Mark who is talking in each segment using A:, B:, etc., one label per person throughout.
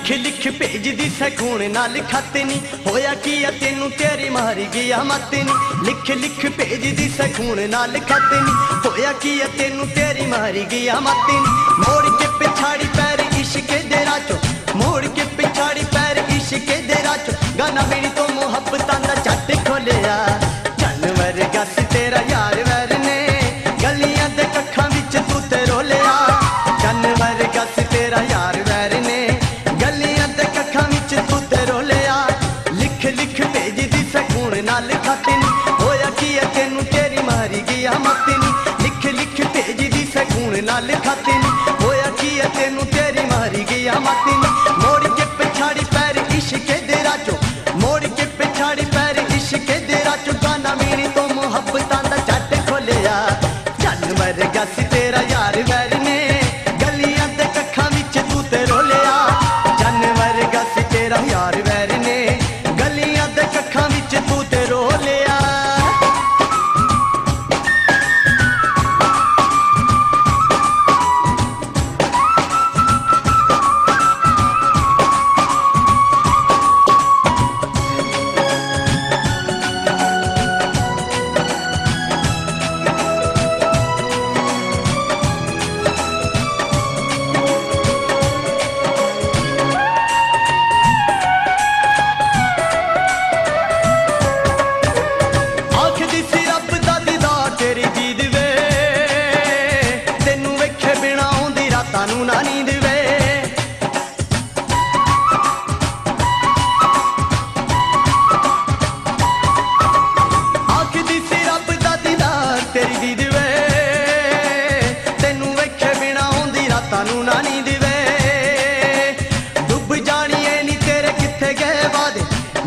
A: लिख लिख भेज दी सकून नाल खाते नी होया की तेनू तेरी मारी गया मत नी। लिख लिख भेज दी सकून नाल खाते नी होया की तेनू तेरी मारी गया मत नी। मोड़ के पिछाड़ी पैर इश्क दे राचो, मोड़ के पिछाड़ी पैर इश्क दे राचो। गाना मेरी तो मुहब्बतां दा झट खोलिया जानवर गस तेरा यार वैर ने गलियां दे कखां विच तू ते रोलिया। जानवर गस तेरा यार वैर ने गलियां दे कखां विच तू ते रोलिया। लिख लिख भेज दी सकून नाल खाते नी होया की तेनू तेरी मारी गया मत नी। लिख लिख भेज दी सकून नाल खाते नी होया की तेनू तेरी मारी गया मत नी। मोड़ के पिछाड़ी पैर इश्क दे राचो, मोड़ के पिछाड़ी पैर इश्क दे राचो। गाना मेरी तो मुहब्बतां दा झट खोलिया जानवर गस तेरा यार वैर ने गलियां दे कखां विच तू ते रोलिया। जानवर गस तेरा यार वैर ने गलियां दे कखां विच तू ते रोलिया।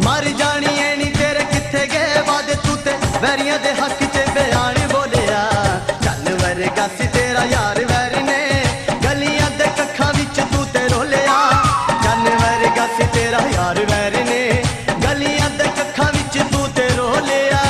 A: मर जानी है नी तेरे किथे गए वादे तू ते वैरियां दे हक च बयान बोलिया। जानवर गस तेरा यार वैर ने गलियां दे कखां विच तू ते रोलिया। जानवर गस तेरा यार वैर ने गलियां दे कखां विच तू ते रोलिया।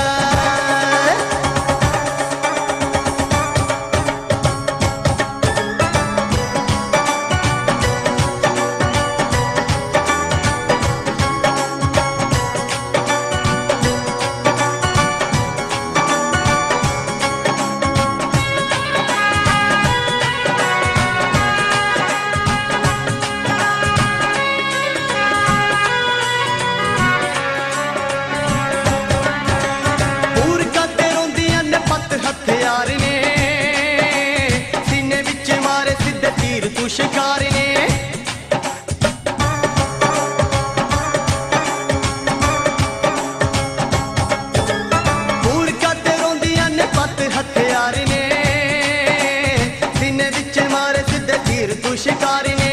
A: हथियार ने सीने विच मारे सीधे तीर तू शिकार ने। पूर करते रोंदियां ने पत हथियार ने सीने विच मारे सीधे तीर तू शिकार ने।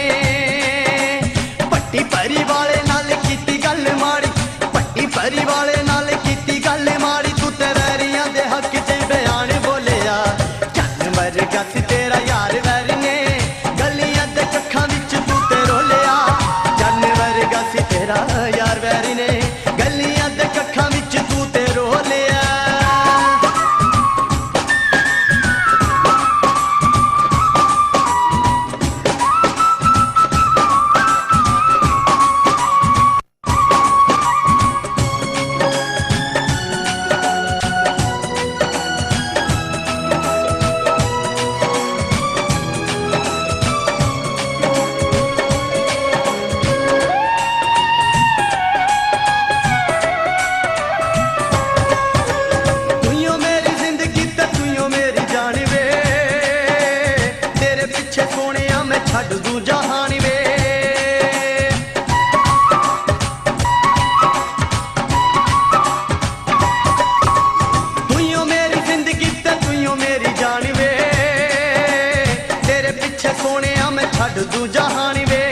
A: पट्टी परी वाले नाल कीती गल माड़ी, पट्टी परी वाले नाल कीती गल माड़ी। तू ते वैरियां दे हक च बयान बोलिया। जानवर गस तेरा यार वैर ने गलियां दे कखां विच तू ते रोलिया। जानवर गस तेरा यार वैर ने गलियां दे कखां विच तू ते रोलिया। छड़ दू जहान वे तुइयों मेरी जिंदगी ते तुइयों मेरी जान वे। तेरे पीछे सोने मैं छड़ दू जहान वे।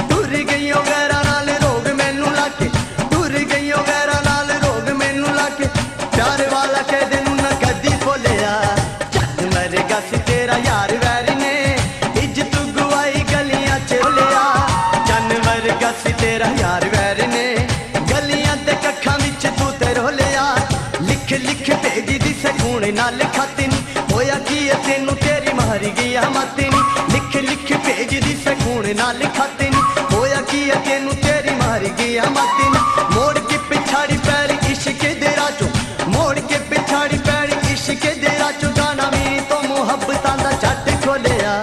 A: टुर गईयों गैरा नाल रोग मैनू लाके, टुर गईयों गैरा नाल रोग मैनू लाके। प्यार वाला कह दे नू ना कदी भुलिया। जानवर गस तेरा यार वैर ने गस तेरा यार वैर ने गलियां दे कखां विच तू ते रोलिया। लिख लिख भेज दी सकून नाल खाते नी होया की तेनू तेरी मारी गया मत नी। लिख लिख भेज दी सकून नाल खाते नी मारी गया माती नी मोड़ के पिछाड़ी पैर इश्क दे राचो मोड़ के पिछाड़ी पैर इश्क दे राचो गाना भी तो मुहब्बतां दा झट खोलिया